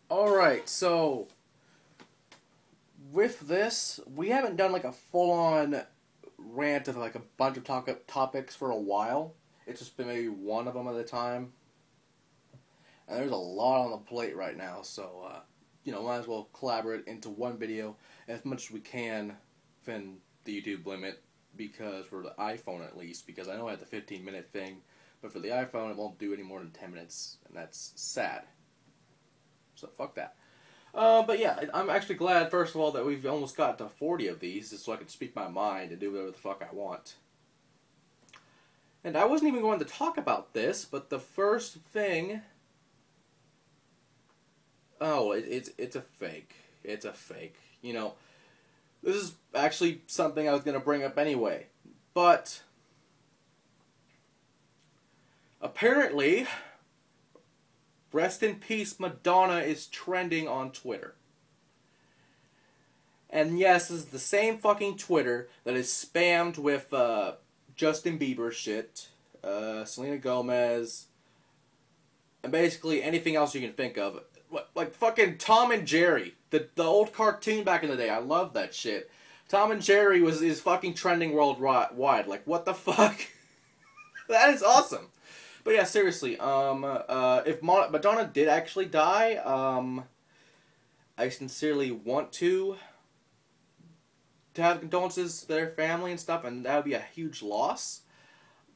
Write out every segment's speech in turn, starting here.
Alright, so with this, we haven't done like a full-on rant of like a bunch of topics for a while. It's just been maybe one of them at a time. And there's a lot on the plate right now, so, might as well collaborate into one video as much as we can within the YouTube limit, because for the iPhone at least, because I know I have the 15-minute thing, but for the iPhone it won't do any more than 10 minutes, and that's sad. So fuck that. But yeah, I'm actually glad, first of all, that we've almost got to 40 of these, just so I can speak my mind and do whatever the fuck I want. And I wasn't even going to talk about this, but the first thing... Oh, it's a fake. It's a fake. This is actually something I was going to bring up anyway. But... apparently... Rest in peace, Madonna is trending on Twitter. And yes, this is the same fucking Twitter that is spammed with Justin Bieber shit, Selena Gomez, and basically anything else you can think of. Like fucking Tom and Jerry, the old cartoon back in the day. I love that shit. Tom and Jerry is fucking trending worldwide. Like, what the fuck? That is awesome. But yeah, seriously, if Madonna did actually die, I sincerely want to have condolences to their family and stuff, and that would be a huge loss.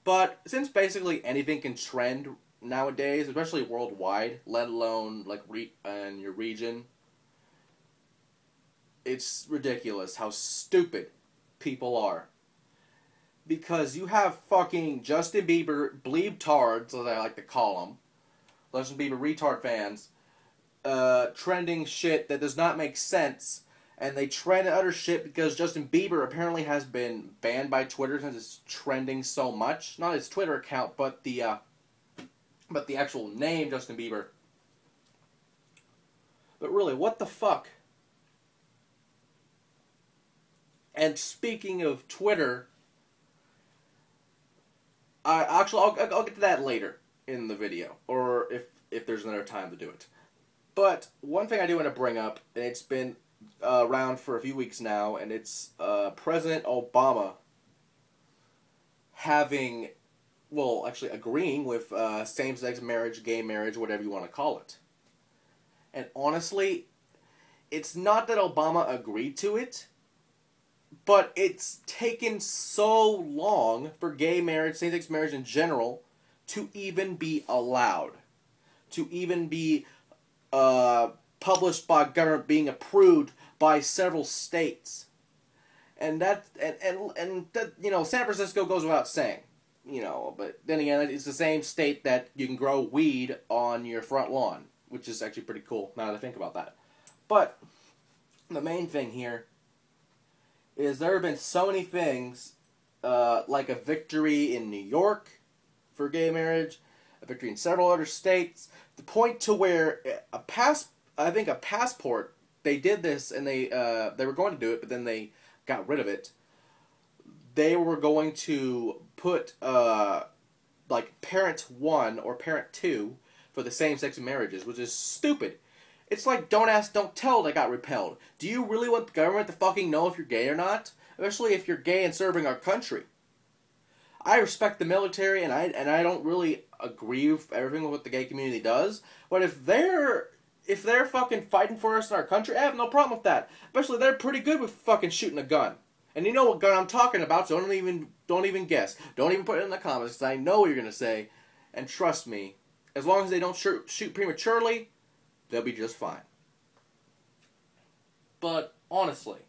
But since basically anything can trend nowadays, especially worldwide, let alone like in your region, it's ridiculous how stupid people are. Because you have fucking Justin Bieber bleebtards, as I like to call them, Justin Bieber retard fans, trending shit that does not make sense, and they trend utter shit because Justin Bieber apparently has been banned by Twitter since it's trending so much. Not his Twitter account, but the actual name Justin Bieber. But really, what the fuck? And speaking of Twitter, I'll get to that later in the video, or if there's another time to do it. But one thing I do want to bring up, and it's been around for a few weeks now, and it's President Obama actually agreeing with same-sex marriage, gay marriage, whatever you want to call it. And honestly, it's not that Obama agreed to it, but it's taken so long for gay marriage, same-sex marriage in general, to even be allowed. To even be published by government, being approved by several states. And that, San Francisco goes without saying. But then again, it's the same state that you can grow weed on your front lawn, which is actually pretty cool, now that I think about that. But the main thing here is there have been so many things, like a victory in New York for gay marriage, a victory in several other states, the point to where a passport, they did this and they were going to do it, but then they got rid of it. They were going to put like parent 1 or parent 2 for the same-sex marriages, which is stupid. It's like don't ask, don't tell that got repelled. Do you really want the government to fucking know if you're gay or not? Especially if you're gay and serving our country. I respect the military, and I don't really agree with everything with what the gay community does. But if they're fucking fighting for us in our country, I have no problem with that. Especially they're pretty good with fucking shooting a gun. And you know what gun I'm talking about, so don't even guess. Don't even put it in the comments, because I know what you're gonna say. And trust me, as long as they don't shoot prematurely, they'll be just fine. But honestly,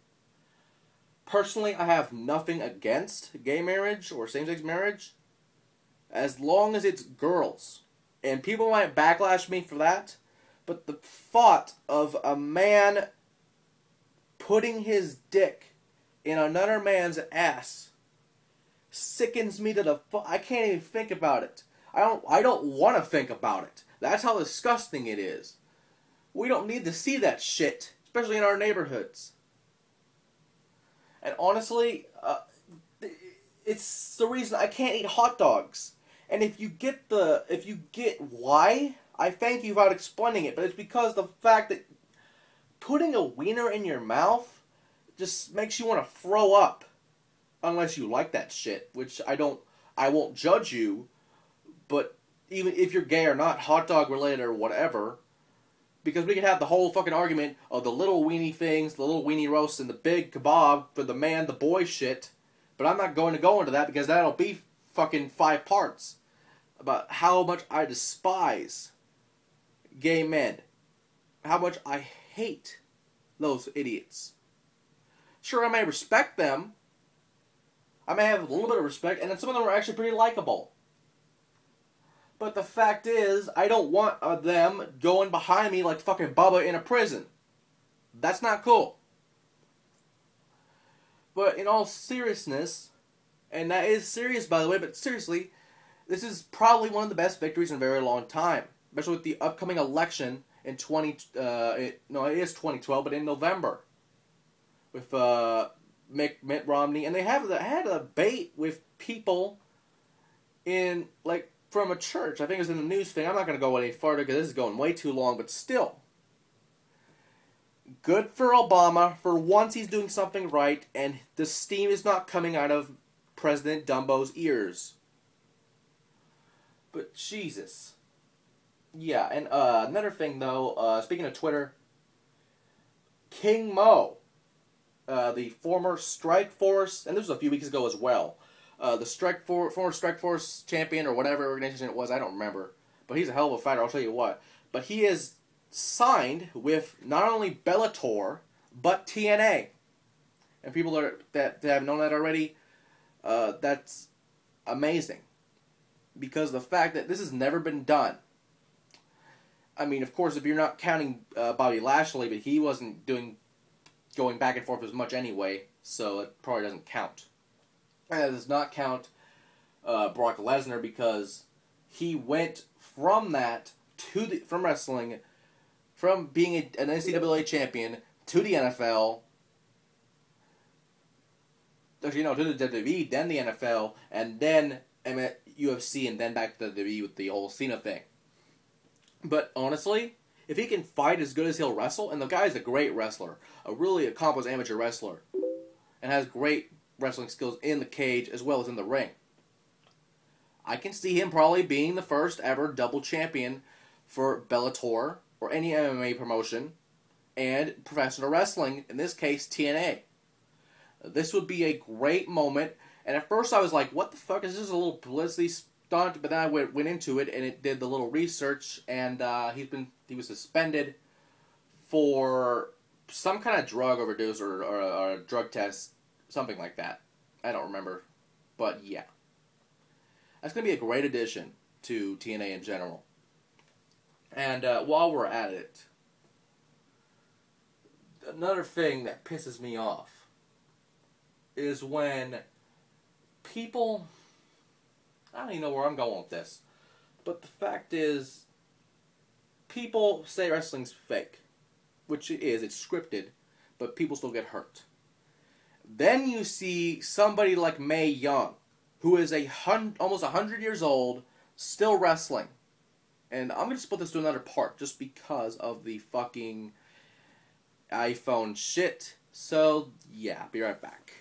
personally, I have nothing against gay marriage or same-sex marriage, as long as it's girls. And people might backlash me for that, but the thought of a man putting his dick in another man's ass sickens me to the I can't even think about it. I don't want to think about it. That's how disgusting it is. We don't need to see that shit, especially in our neighborhoods. And honestly, it's the reason I can't eat hot dogs. And if you get why I thank you without explaining it, but it's because the fact that putting a wiener in your mouth just makes you want to throw up. Unless you like that shit, which I won't judge you, but even if you're gay or not, hot dog related or whatever, because we can have the whole fucking argument of the little weenie things, the little weenie roasts, and the big kebab for the man, the boy shit, but I'm not going to go into that because that'll be fucking 5 parts about how much I despise gay men, how much I hate those idiots. Sure, I may respect them, I may have a little bit of respect, and then some of them are actually pretty likable. But the fact is, I don't want them going behind me like fucking Bubba in a prison. That's not cool. But in all seriousness, and that is serious by the way, but seriously, this is probably one of the best victories in a very long time. Especially with the upcoming election in it is 2012, but in November. With Mitt Romney, and they had a debate with people in, like, from a church. I think it was in the news thing. I'm not going to go any further because this is going way too long, but still. Good for Obama. For once he's doing something right, and the steam is not coming out of President Dumbo's ears. But Jesus. Yeah, and another thing, though, speaking of Twitter, King Mo, the former Strike Force, and this was a few weeks ago as well, the former Strike Force champion or whatever organization it was, I don't remember. But he's a hell of a fighter, I'll tell you what. But he is signed with not only Bellator, but TNA. And people that have known that already, that's amazing. Because the fact that this has never been done. I mean, of course, if you're not counting Bobby Lashley, but he wasn't going back and forth as much anyway, so it probably doesn't count. And it does not count Brock Lesnar because he went from that from wrestling, from being an NCAA champion to the NFL, actually no, to the WWE, then the NFL, and then UFC, and then back to the WWE with the whole Cena thing. But honestly, if he can fight as good as he'll wrestle, and the guy's a great wrestler, a really accomplished amateur wrestler, and has great wrestling skills in the cage as well as in the ring, I can see him probably being the first ever double champion for Bellator, or any MMA promotion, and professional wrestling, in this case TNA. This would be a great moment, and at first I was like, what the fuck, is this a little publicity stunt? But then I went into it, and it did the little research, and he was suspended for some kind of drug overdose or a drug test, something like that. I don't remember, but yeah. That's going to be a great addition to TNA in general. And while we're at it, another thing that pisses me off is when people, I don't even know where I'm going with this, but the fact is, people say wrestling's fake, which it is, it's scripted, but people still get hurt. Then you see somebody like Mae Young, who is almost 100 years old, still wrestling. And I'm going to split this to another part, just because of the fucking iPhone shit. So, yeah, be right back.